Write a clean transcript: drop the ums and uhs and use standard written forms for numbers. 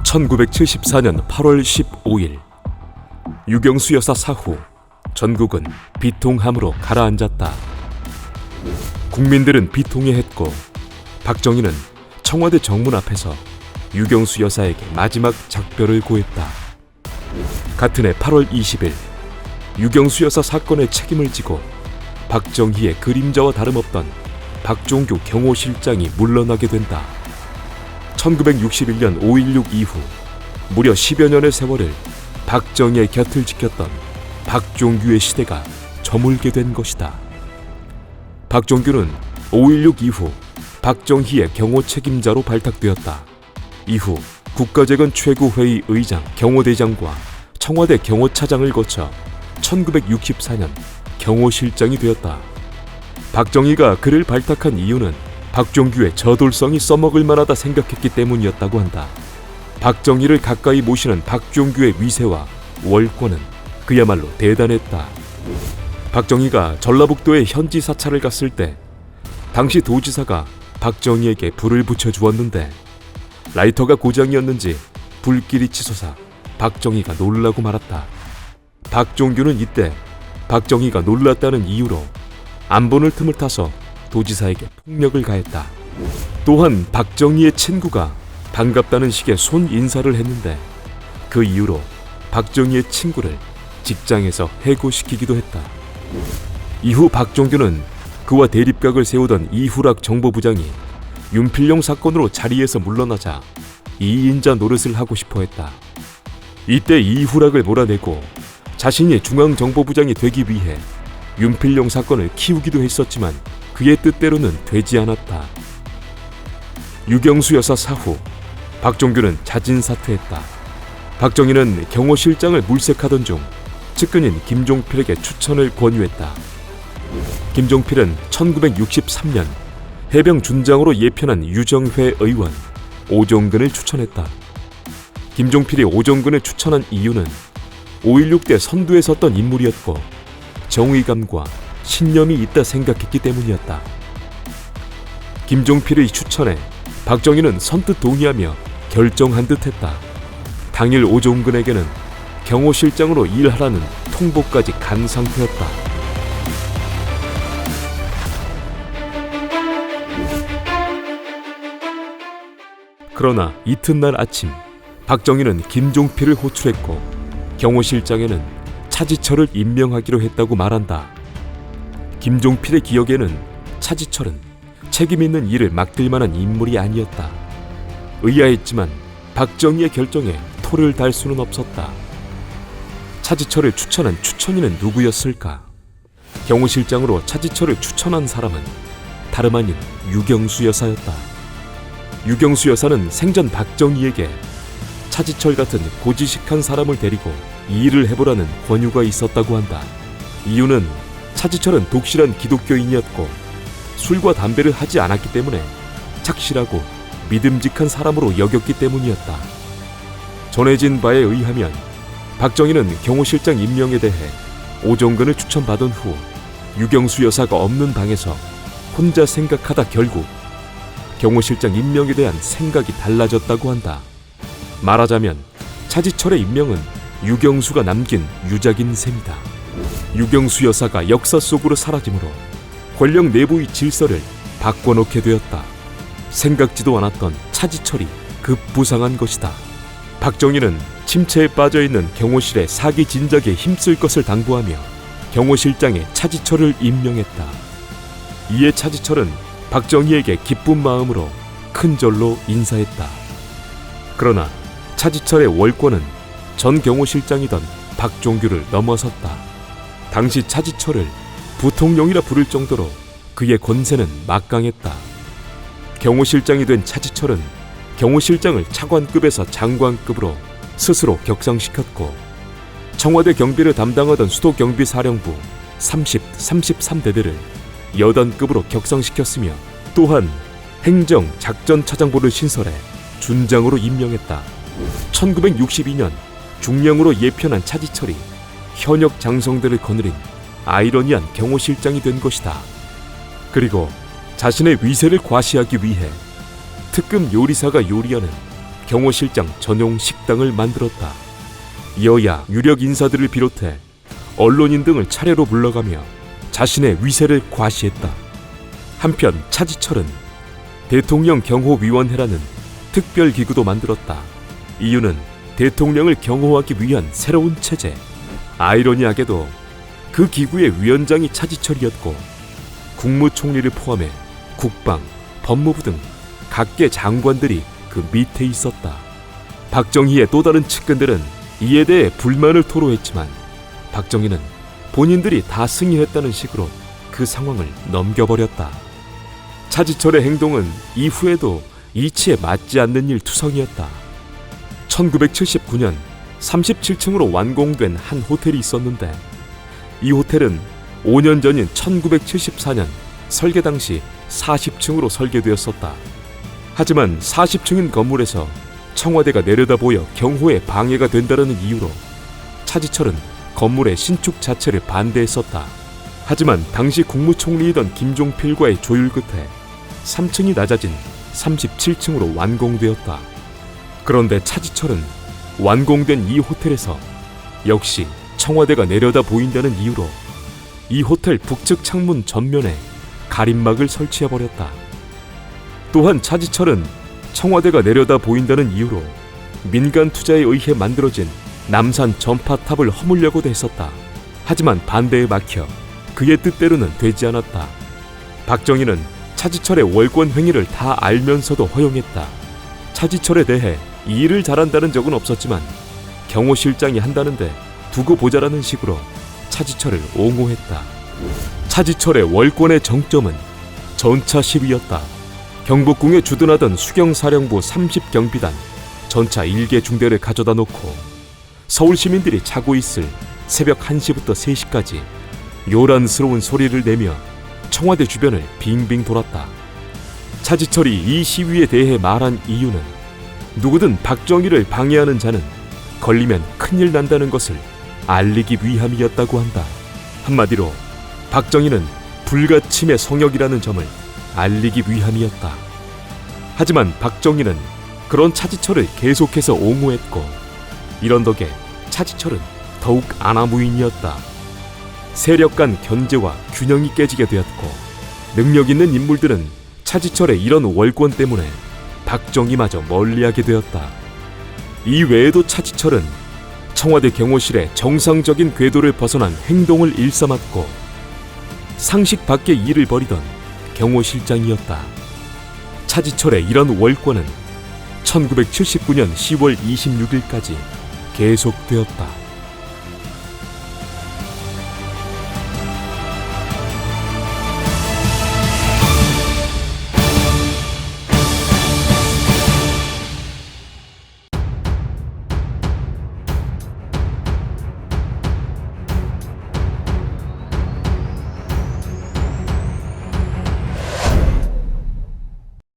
1974년 8월 15일 유경수 여사 사후, 전국은 비통함으로 가라앉았다. 국민들은 비통해했고 박정희는 청와대 정문 앞에서 유경수 여사에게 마지막 작별을 고했다. 같은 해 8월 20일 유경수 여사 사건의 책임을 지고 박정희의 그림자와 다름없던 박종규 경호실장이 물러나게 된다. 1961년 5.16 이후 무려 10여 년의 세월을 박정희의 곁을 지켰던 박종규의 시대가 저물게 된 것이다. 박종규는 5.16 이후 박정희의 경호 책임자로 발탁되었다. 이후 국가재건 최고회의 의장, 경호대장과 청와대 경호차장을 거쳐 1964년 경호실장이 되었다. 박정희가 그를 발탁한 이유는 박종규의 저돌성이 써먹을 만하다 생각했기 때문이었다고 한다. 박정희를 가까이 모시는 박종규의 위세와 월권은 그야말로 대단했다. 박정희가 전라북도에 현지 사찰을 갔을 때 당시 도지사가 박정희에게 불을 붙여주었는데 라이터가 고장이었는지 불길이 치솟아 박정희가 놀라고 말았다. 박종규는 이때 박정희가 놀랐다는 이유로 안 보는 틈을 타서 도지사에게 폭력을 가했다. 또한 박정희의 친구가 반갑다는 식의 손인사를 했는데 그 이유로 박정희의 친구를 직장에서 해고시키기도 했다. 이후 박종규는 그와 대립각을 세우던 이후락 정보부장이 윤필용 사건으로 자리에서 물러나자 이인자 노릇을 하고 싶어 했다. 이때 이후락을 몰아내고 자신이 중앙정보부장이 되기 위해 윤필용 사건을 키우기도 했었지만 그의 뜻대로는 되지 않았다. 유경수 여사 사후, 박종규는 자진사퇴했다. 박정희는 경호실장을 물색하던 중 측근인 김종필에게 추천을 권유했다. 김종필은 1963년 해병 준장으로 예편한 유정회 의원 오종근을 추천했다. 김종필이 오종근을 추천한 이유는 5.16 때 선두에 섰던 인물이었고 정의감과 신념이 있다 생각했기 때문이었다. 김종필의 추천에 박정희는 선뜻 동의하며 결정한 듯했다. 당일 오종근에게는 경호실장으로 일하라는 통보까지 간 상태였다. 그러나 이튿날 아침 박정희는 김종필을 호출했고 경호실장에는 차지철을 임명하기로 했다고 말한다. 김종필의 기억에는 차지철은 책임 있는 일을 맡을 만한 인물이 아니었다. 의아했지만 박정희의 결정에 토를 달 수는 없었다. 차지철을 추천한 추천인은 누구였을까? 경호실장으로 차지철을 추천한 사람은 다름 아닌 유경수 여사였다. 유경수 여사는 생전 박정희에게 차지철 같은 고지식한 사람을 데리고 이 일을 해보라는 권유가 있었다고 한다. 이유는 차지철은 독실한 기독교인이었고 술과 담배를 하지 않았기 때문에 착실하고 믿음직한 사람으로 여겼기 때문이었다. 전해진 바에 의하면 박정희는 경호실장 임명에 대해 오종근을 추천받은 후 유경수 여사가 없는 방에서 혼자 생각하다 결국 경호실장 임명에 대한 생각이 달라졌다고 한다. 말하자면 차지철의 임명은 유경수가 남긴 유작인 셈이다. 유경수 여사가 역사 속으로 사라지므로 권력 내부의 질서를 바꿔놓게 되었다. 생각지도 않았던 차지철이 급부상한 것이다. 박정희는 침체에 빠져있는 경호실의 사기 진작에 힘쓸 것을 당부하며 경호실장에 차지철을 임명했다. 이에 차지철은 박정희에게 기쁜 마음으로 큰 절로 인사했다. 그러나 차지철의 월권은 전 경호실장이던 박종규를 넘어섰다. 당시 차지철을 부통령이라 부를 정도로 그의 권세는 막강했다. 경호실장이 된 차지철은 경호실장을 차관급에서 장관급으로 스스로 격상시켰고 청와대 경비를 담당하던 수도경비사령부 30, 33대대를 여단급으로 격상시켰으며 또한 행정 작전차장부를 신설해 준장으로 임명했다. 1962년 중령으로 예편한 차지철이 현역 장성들을 거느린 아이러니한 경호실장이 된 것이다. 그리고 자신의 위세를 과시하기 위해 특급 요리사가 요리하는 경호실장 전용 식당을 만들었다. 여야 유력 인사들을 비롯해 언론인 등을 차례로 불러가며 자신의 위세를 과시했다. 한편 차지철은 대통령 경호위원회라는 특별기구도 만들었다. 이유는 대통령을 경호하기 위한 새로운 체제. 아이러니하게도 그 기구의 위원장이 차지철이었고 국무총리를 포함해 국방, 법무부 등 각계 장관들이 그 밑에 있었다. 박정희의 또 다른 측근들은 이에 대해 불만을 토로했지만 박정희는 본인들이 다 승인했다는 식으로 그 상황을 넘겨버렸다. 차지철의 행동은 이후에도 이치에 맞지 않는 일 투성이었다. 1979년 37층으로 완공된 한 호텔이 있었는데 이 호텔은 5년 전인 1974년 설계 당시 40층으로 설계되었었다. 하지만 40층인 건물에서 청와대가 내려다보여 경호에 방해가 된다는 이유로 차지철은 건물의 신축 자체를 반대했었다. 하지만 당시 국무총리이던 김종필과의 조율 끝에 3층이 낮아진 37층으로 완공되었다. 그런데 차지철은 완공된 이 호텔에서 역시 청와대가 내려다 보인다는 이유로 이 호텔 북측 창문 전면에 가림막을 설치해버렸다. 또한 차지철은 청와대가 내려다 보인다는 이유로 민간 투자에 의해 만들어진 남산 전파탑을 허물려고도 했었다. 하지만 반대에 막혀 그의 뜻대로는 되지 않았다. 박정희는 차지철의 월권 행위를 다 알면서도 허용했다. 차지철에 대해 이 일을 잘한다는 적은 없었지만 경호실장이 한다는데 두고 보자라는 식으로 차지철을 옹호했다. 차지철의 월권의 정점은 전차 시위였다. 경복궁에 주둔하던 수경사령부 30경비단 전차 1개 중대를 가져다 놓고 서울 시민들이 자고 있을 새벽 1시부터 3시까지 요란스러운 소리를 내며 청와대 주변을 빙빙 돌았다. 차지철이 이 시위에 대해 말한 이유는 누구든 박정희를 방해하는 자는 걸리면 큰일 난다는 것을 알리기 위함이었다고 한다. 한마디로 박정희는 불가침의 성역이라는 점을 알리기 위함이었다. 하지만 박정희는 그런 차지철을 계속해서 옹호했고 이런 덕에 차지철은 더욱 아나무인이었다. 세력 간 견제와 균형이 깨지게 되었고 능력 있는 인물들은 차지철의 이런 월권 때문에 박정희마저 멀리하게 되었다. 이 외에도 차지철은 청와대 경호실의 정상적인 궤도를 벗어난 행동을 일삼았고 상식 밖의 일을 벌이던 경호실장이었다. 차지철의 이런 월권은 1979년 10월 26일까지 계속되었다.